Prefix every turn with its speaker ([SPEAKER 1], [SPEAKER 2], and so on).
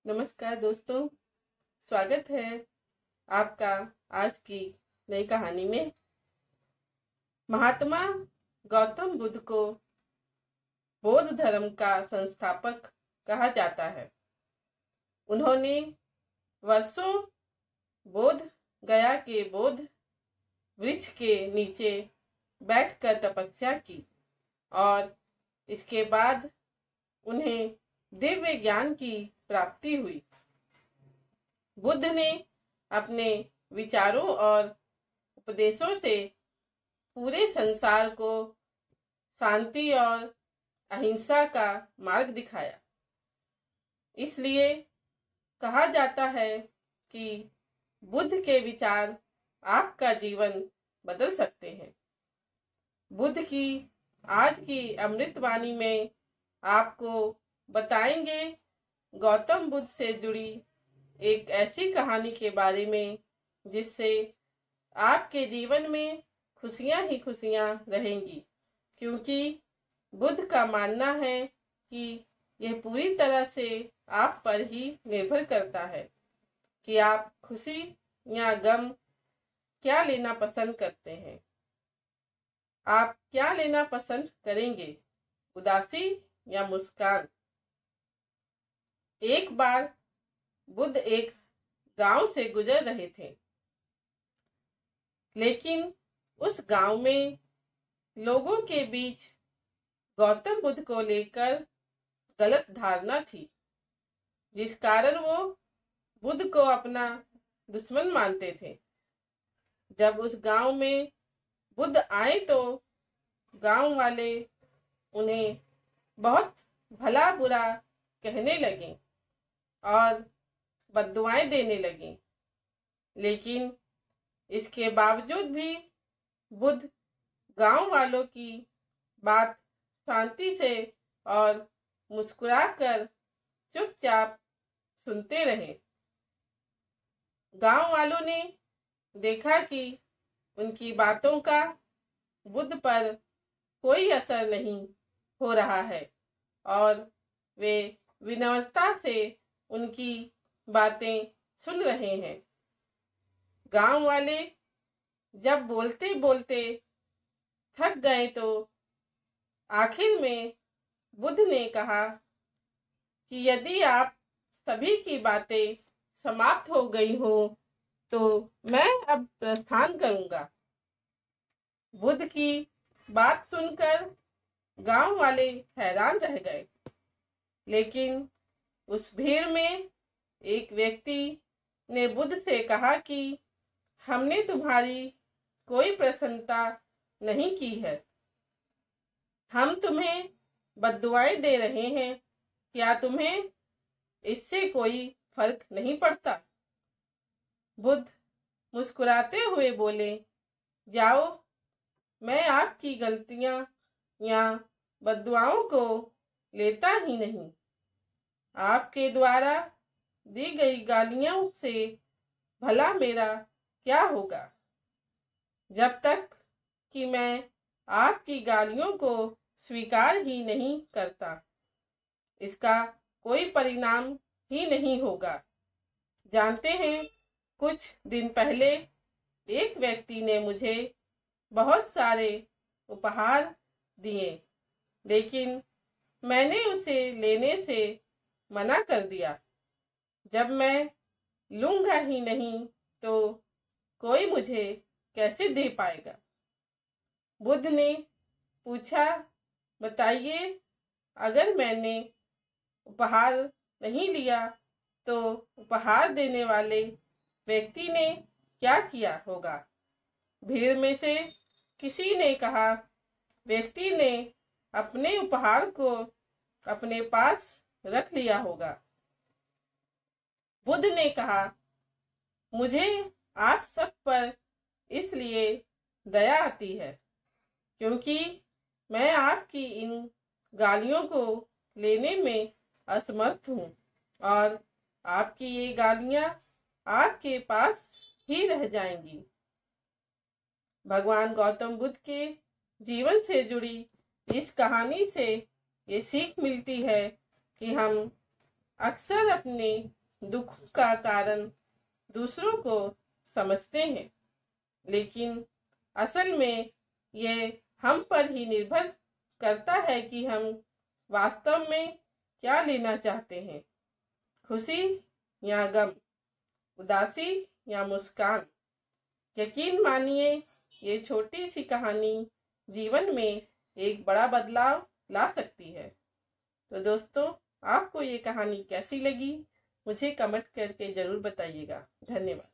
[SPEAKER 1] नमस्कार दोस्तों, स्वागत है आपका आज की नई कहानी में। महात्मा गौतम बुद्ध को बौद्ध धर्म का संस्थापक कहा जाता है। उन्होंने वर्षों बोध गया के बोध वृक्ष के नीचे बैठकर तपस्या की और इसके बाद उन्हें दिव्य ज्ञान की प्राप्ति हुई। बुद्ध ने अपने विचारों और उपदेशों से पूरे संसार को शांति और अहिंसा का मार्ग दिखाया। इसलिए कहा जाता है कि बुद्ध के विचार आपका जीवन बदल सकते हैं। बुद्ध की आज की अमृतवाणी में आपको बताएंगे गौतम बुद्ध से जुड़ी एक ऐसी कहानी के बारे में जिससे आपके जीवन में खुशियां ही खुशियां रहेंगी, क्योंकि बुद्ध का मानना है कि यह पूरी तरह से आप पर ही निर्भर करता है कि आप खुशी या गम क्या लेना पसंद करते हैं। आप क्या लेना पसंद करेंगे, उदासी या मुस्कान? एक बार बुद्ध एक गांव से गुजर रहे थे, लेकिन उस गांव में लोगों के बीच गौतम बुद्ध को लेकर गलत धारणा थी, जिस कारण वो बुद्ध को अपना दुश्मन मानते थे। जब उस गांव में बुद्ध आए तो गांव वाले उन्हें बहुत भला बुरा कहने लगे और बद्दुआएं देने लगे, लेकिन इसके बावजूद भी बुद्ध गांव वालों की बात शांति से और मुस्कुराकर चुपचाप सुनते रहे। गांव वालों ने देखा कि उनकी बातों का बुद्ध पर कोई असर नहीं हो रहा है और वे विनम्रता से उनकी बातें सुन रहे हैं। गांव वाले जब बोलते बोलते थक गए तो आखिर में बुद्ध ने कहा कि यदि आप सभी की बातें समाप्त हो गई हो तो मैं अब प्रस्थान करूंगा। बुद्ध की बात सुनकर गांव वाले हैरान रह गए, लेकिन उस भीड़ में एक व्यक्ति ने बुद्ध से कहा कि हमने तुम्हारी कोई प्रसन्नता नहीं की है, हम तुम्हें बद्दुआएं दे रहे हैं, क्या तुम्हें इससे कोई फर्क नहीं पड़ता? बुद्ध मुस्कुराते हुए बोले, जाओ, मैं आपकी गलतियां या बद्दुआओं को लेता ही नहीं। आपके द्वारा दी गई गालियों से भला मेरा क्या होगा, जब तक कि मैं आपकी गालियों को स्वीकार ही नहीं करता, इसका कोई परिणाम ही नहीं होगा। जानते हैं, कुछ दिन पहले एक व्यक्ति ने मुझे बहुत सारे उपहार दिए, लेकिन मैंने उसे लेने से मना कर दिया। जब मैं लूंगा ही नहीं तो कोई मुझे कैसे दे पाएगा? बुद्ध ने पूछा, बताइए, अगर मैंने उपहार नहीं लिया तो उपहार देने वाले व्यक्ति ने क्या किया होगा? भीड़ में से किसी ने कहा, व्यक्ति ने अपने उपहार को अपने पास रख लिया होगा। बुद्ध ने कहा, मुझे आप सब पर इसलिए दया आती है क्योंकि मैं आपकी इन गालियों को लेने में असमर्थ हूँ और आपकी ये गालियां आपके पास ही रह जाएंगी। भगवान गौतम बुद्ध के जीवन से जुड़ी इस कहानी से ये सीख मिलती है कि हम अक्सर अपने दुख का कारण दूसरों को समझते हैं, लेकिन असल में ये हम पर ही निर्भर करता है कि हम वास्तव में क्या लेना चाहते हैं, खुशी या गम, उदासी या मुस्कान। यकीन मानिए, ये छोटी सी कहानी जीवन में एक बड़ा बदलाव ला सकती है। तो दोस्तों, आपको ये कहानी कैसी लगी मुझे कमेंट करके ज़रूर बताइएगा। धन्यवाद।